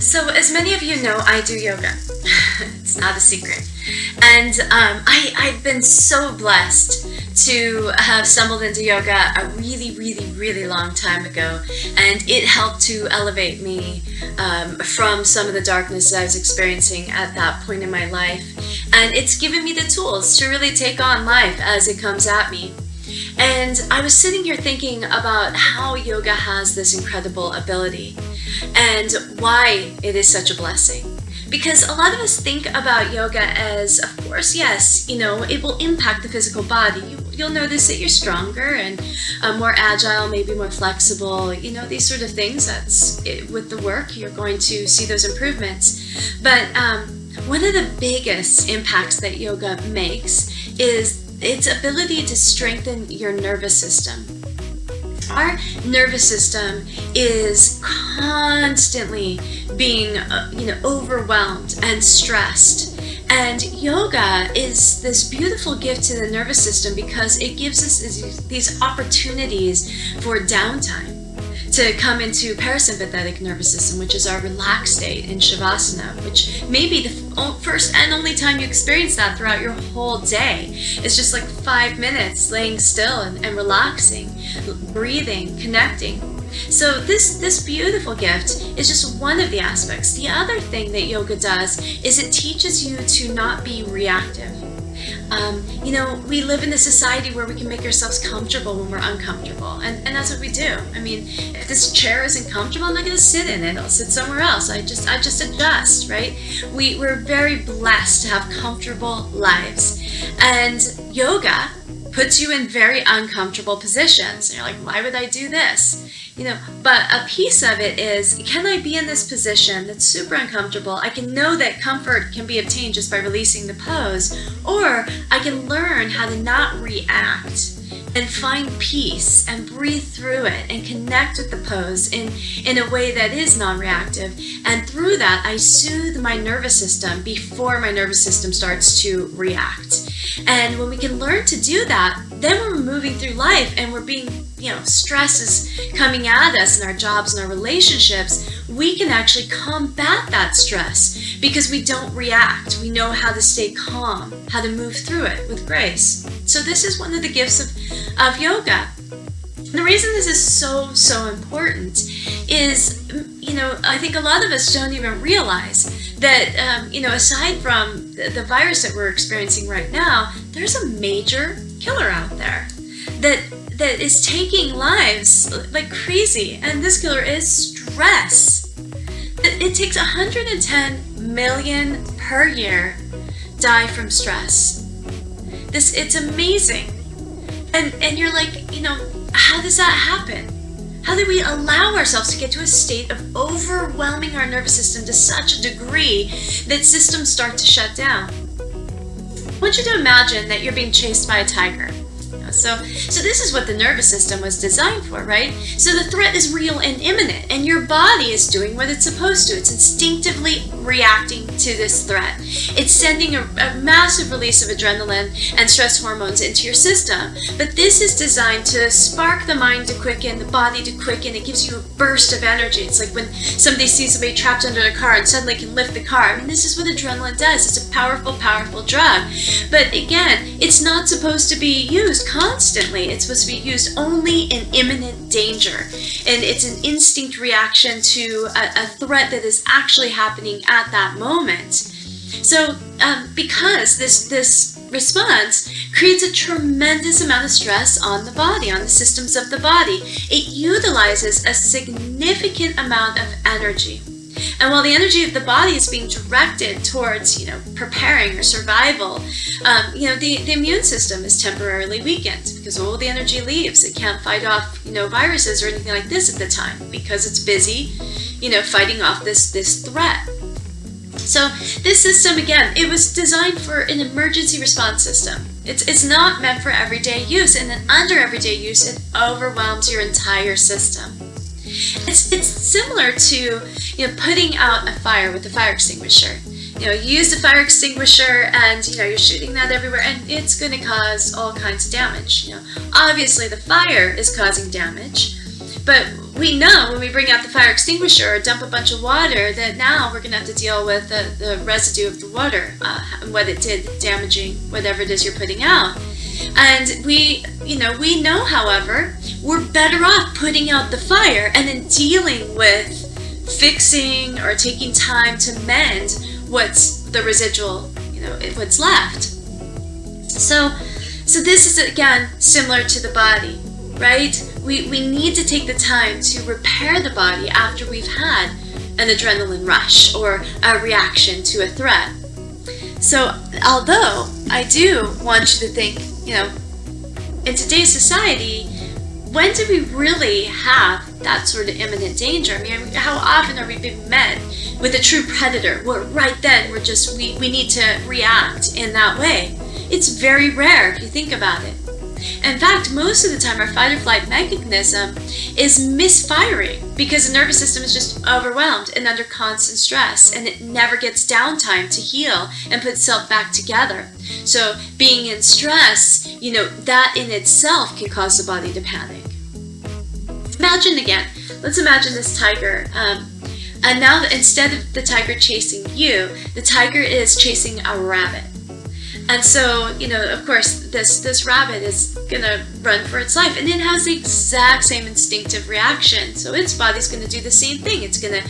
So as many of you know, I do yoga. It's not a secret. And I've been so blessed to have stumbled into yoga a really long time ago. And it helped to elevate me from some of the darkness that I was experiencing at that point in my life. And it's given me the tools to really take on life as it comes at me. And I was sitting here thinking about how yoga has this incredible ability and why it is such a blessing. Because a lot of us think about yoga as, of course, yes, it will impact the physical body. You'll notice that you're stronger and more agile, maybe more flexible, these sort of things. With the work, you're going to see those improvements. But one of the biggest impacts that yoga makes is its ability to strengthen your nervous system. Our nervous system is constantly being, overwhelmed and stressed. And yoga is this beautiful gift to the nervous system because it gives us these opportunities for downtime to come into parasympathetic nervous system, which is our relaxed state in Shavasana, which may be the first and only time you experience that throughout your whole day. It's just like 5 minutes laying still and relaxing, breathing, connecting. So this beautiful gift is just one of the aspects. The other thing that yoga does is it teaches you to not be reactive. We live in a society where we can make ourselves comfortable when we're uncomfortable, and that's what we do. I mean, if this chair isn't comfortable, I'm not going to sit in it. I'll sit somewhere else. I just adjust, right? We're very blessed to have comfortable lives, and yoga puts you in very uncomfortable positions. And you're like, why would I do this? But a piece of it is, can I be in this position that's super uncomfortable? I can know that comfort can be obtained just by releasing the pose, or I can learn how to not react and find peace and breathe through it and connect with the pose in a way that is non-reactive. And through that, I soothe my nervous system before my nervous system starts to react. And when we can learn to do that, then we're moving through life and we're being, stress is coming at us in our jobs and our relationships. We can actually combat that stress because we don't react. We know how to stay calm, how to move through it with grace. So this is one of the gifts of yoga. The reason this is so important is, I think a lot of us don't even realize that, aside from the virus that we're experiencing right now, there's a major killer out there that is taking lives like crazy. And this killer is stress. It takes 110 million per year die from stress. It's amazing. And you're like, how does that happen? How do we allow ourselves to get to a state of overwhelming our nervous system to such a degree that systems start to shut down? I want you to imagine that you're being chased by a tiger. So this is what the nervous system was designed for, right? So the threat is real and imminent, and your body is doing what it's supposed to. It's instinctively reacting to this threat. It's sending a massive release of adrenaline and stress hormones into your system. But this is designed to spark the mind to quicken, the body to quicken. It gives you a burst of energy. It's like when somebody sees somebody trapped under a car and suddenly can lift the car. I mean, this is what adrenaline does. It's a powerful drug. But again, it's not supposed to be used constantly. It's supposed to be used only in imminent danger. And it's an instinct reaction to a threat that is actually happening at that moment. So because this response creates a tremendous amount of stress on the body, on the systems of the body, it utilizes a significant amount of energy. And while the energy of the body is being directed towards, preparing or survival, the immune system is temporarily weakened because all the energy leaves. It can't fight off, viruses or anything like this at the time because it's busy, fighting off this threat. So this system, again, it was designed for an emergency response system. It's not meant for everyday use, and then under everyday use, it overwhelms your entire system. It's similar to putting out a fire with a fire extinguisher. You use the fire extinguisher and you're shooting that everywhere, and it's going to cause all kinds of damage. Obviously the fire is causing damage, but we know when we bring out the fire extinguisher or dump a bunch of water that now we're going to have to deal with the residue of the water and what it did damaging whatever it is you're putting out. And we know, however, we're better off putting out the fire and then dealing with fixing or taking time to mend what's the residual, what's left. So this is, again, similar to the body, right? We need to take the time to repair the body after we've had an adrenaline rush or a reaction to a threat. So although I do want you to think, in today's society, when do we really have that sort of imminent danger? I mean, how often are we being met with a true predator where right then we need to react in that way? It's very rare if you think about it. In fact, most of the time our fight or flight mechanism is misfiring because the nervous system is just overwhelmed and under constant stress, and it never gets downtime to heal and put itself back together. So being in stress, that in itself can cause the body to panic. Let's imagine this tiger. And now instead of the tiger chasing you, the tiger is chasing a rabbit. And so, of course, this rabbit is gonna run for its life, and it has the exact same instinctive reaction. So its body's gonna do the same thing. It's gonna,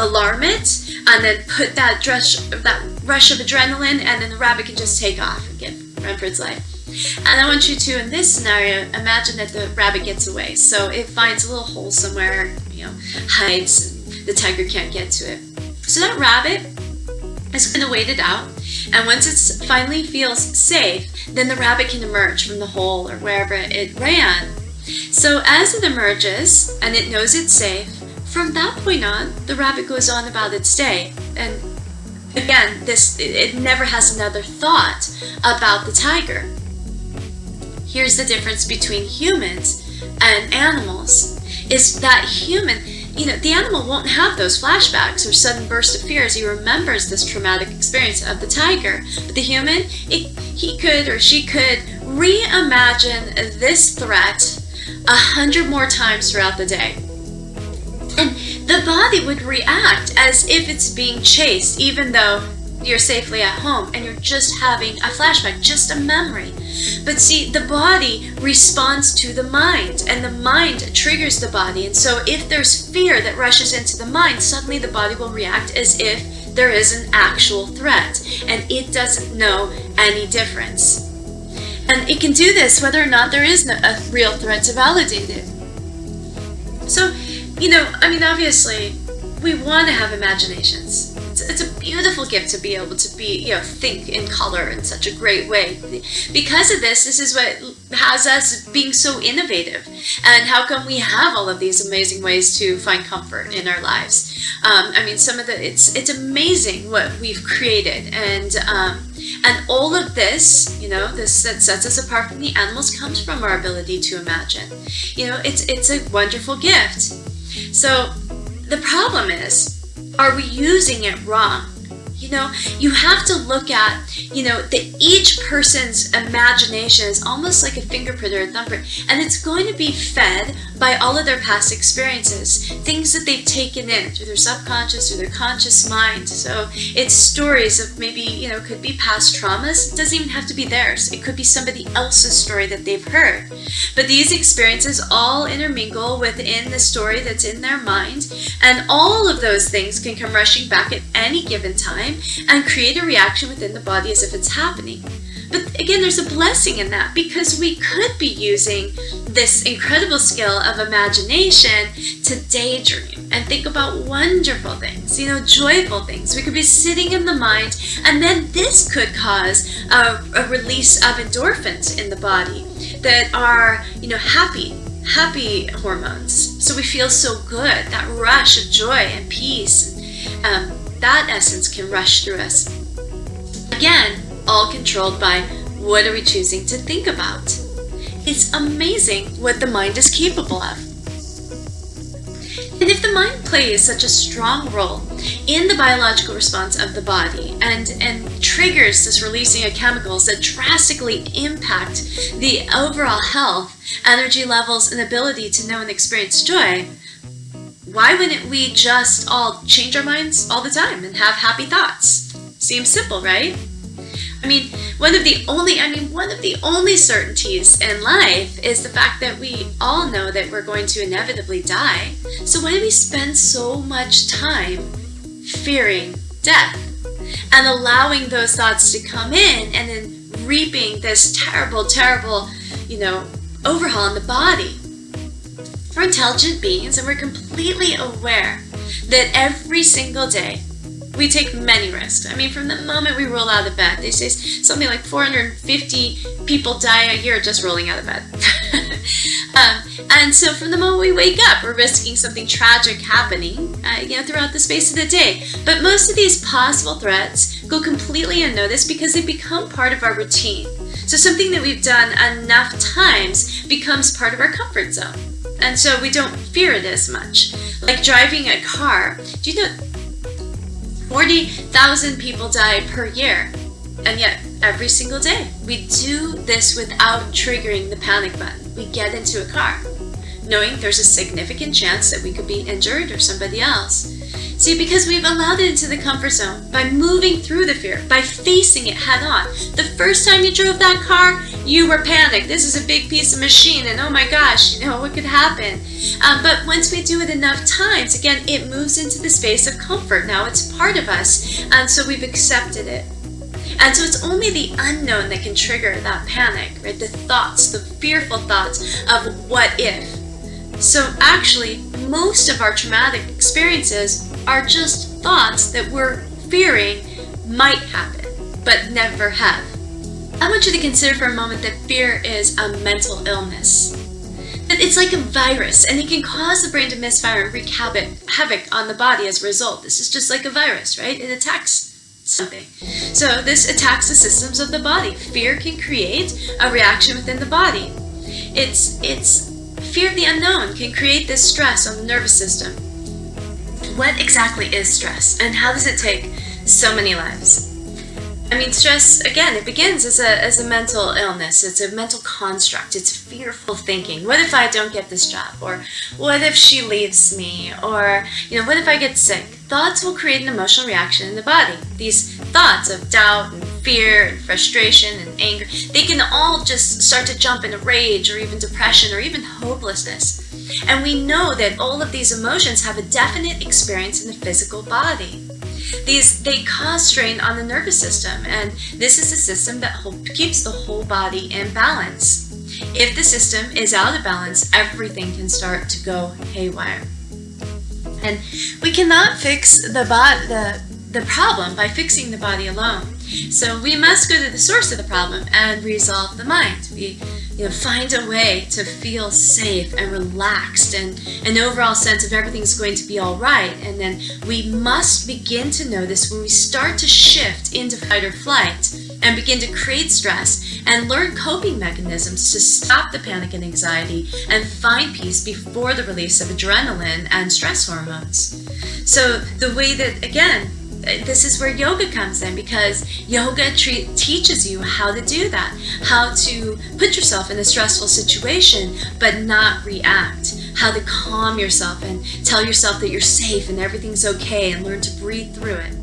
alarm it, and then put that rush of adrenaline, and then the rabbit can just take off and run for its life. And I want you to, in this scenario, imagine that the rabbit gets away. So it finds a little hole somewhere, hides, and the tiger can't get to it. So that rabbit is going to wait it out, and once it finally feels safe, then the rabbit can emerge from the hole or wherever it ran. So as it emerges and it knows it's safe, from that point on, the rabbit goes on about its day. And again, it never has another thought about the tiger. Here's the difference between humans and animals, is that the animal won't have those flashbacks or sudden burst of fear as he remembers this traumatic experience of the tiger. But the human, he could or she could reimagine this threat 100 more times throughout the day. And the body would react as if it's being chased, even though you're safely at home and you're just having a flashback, just a memory. But see, the body responds to the mind, and the mind triggers the body. And so if there's fear that rushes into the mind, suddenly the body will react as if there is an actual threat, and it doesn't know any difference. And it can do this whether or not there is a real threat to validate it. So, obviously, we want to have imaginations. It's a beautiful gift to be able to think in color in such a great way. Because of this is what has us being so innovative. And how come we have all of these amazing ways to find comfort in our lives? It's amazing what we've created, and all of this, this that sets us apart from the animals comes from our ability to imagine. It's a wonderful gift. So the problem is, are we using it wrong? You have to look at, that each person's imagination is almost like a fingerprint or a thumbprint, and it's going to be fed by all of their past experiences, things that they've taken in through their subconscious or their conscious mind. So it's stories of maybe, could be past traumas. It doesn't even have to be theirs. It could be somebody else's story that they've heard. But these experiences all intermingle within the story that's in their mind, and all of those things can come rushing back at any given time and create a reaction within the body as if it's happening. But again, there's a blessing in that, because we could be using this incredible skill of imagination to daydream and think about wonderful things, joyful things. We could be sitting in the mind, and then this could cause a release of endorphins in the body that are, happy hormones. So we feel so good, that rush of joy and peace. That essence can rush through us. Again, all controlled by what are we choosing to think about. It's amazing what the mind is capable of. And if the mind plays such a strong role in the biological response of the body and triggers this releasing of chemicals that drastically impact the overall health, energy levels, and ability to know and experience joy, why wouldn't we just all change our minds all the time and have happy thoughts? Seems simple, right? I mean, one of the only certainties in life is the fact that we all know that we're going to inevitably die. So why do we spend so much time fearing death and allowing those thoughts to come in and then reaping this terrible, terrible, overhaul in the body? We're intelligent beings, and we're completely aware that every single day we take many risks. I mean, from the moment we roll out of bed, they say something like 450 people die a year just rolling out of bed. And so from the moment we wake up, we're risking something tragic happening, throughout the space of the day. But most of these possible threats go completely unnoticed because they become part of our routine. So something that we've done enough times becomes part of our comfort zone. And so we don't fear it as much. Like driving a car. Do you know 40,000 people die per year? And yet, every single day, we do this without triggering the panic button. We get into a car, knowing there's a significant chance that we could be injured or somebody else. See, because we've allowed it into the comfort zone by moving through the fear, by facing it head on. The first time you drove that car, you were panicked. This is a big piece of machine, and oh my gosh, what could happen? But once we do it enough times, again, it moves into the space of comfort. Now it's part of us, and so we've accepted it. And so it's only the unknown that can trigger that panic, right? The thoughts, the fearful thoughts of what if. So actually, most of our traumatic experiences are just thoughts that we're fearing might happen, but never have. I want you to consider for a moment that fear is a mental illness. That it's like a virus, and it can cause the brain to misfire and wreak havoc on the body as a result. This is just like a virus, right? It attacks something. So this attacks the systems of the body. Fear can create a reaction within the body. It's fear of the unknown can create this stress on the nervous system. What exactly is stress, and how does it take so many lives? I mean, stress, again, it begins as a mental illness. It's a mental construct. It's fearful thinking. What if I don't get this job? Or what if she leaves me? Or, what if I get sick? Thoughts will create an emotional reaction in the body. These thoughts of doubt and fear and frustration and anger, they can all just start to jump into rage or even depression or even hopelessness. And we know that all of these emotions have a definite experience in the physical body. They cause strain on the nervous system, and this is the system that keeps the whole body in balance. If the system is out of balance, everything can start to go haywire. And we cannot fix the problem by fixing the body alone. So we must go to the source of the problem and resolve the mind. We find a way to feel safe and relaxed and an overall sense of everything's going to be all right. And then we must begin to notice when we start to shift into fight or flight and begin to create stress and learn coping mechanisms to stop the panic and anxiety and find peace before the release of adrenaline and stress hormones. So the way that, again, this is where yoga comes in, because yoga teaches you how to do that, how to put yourself in a stressful situation but not react, how to calm yourself and tell yourself that you're safe and everything's okay and learn to breathe through it.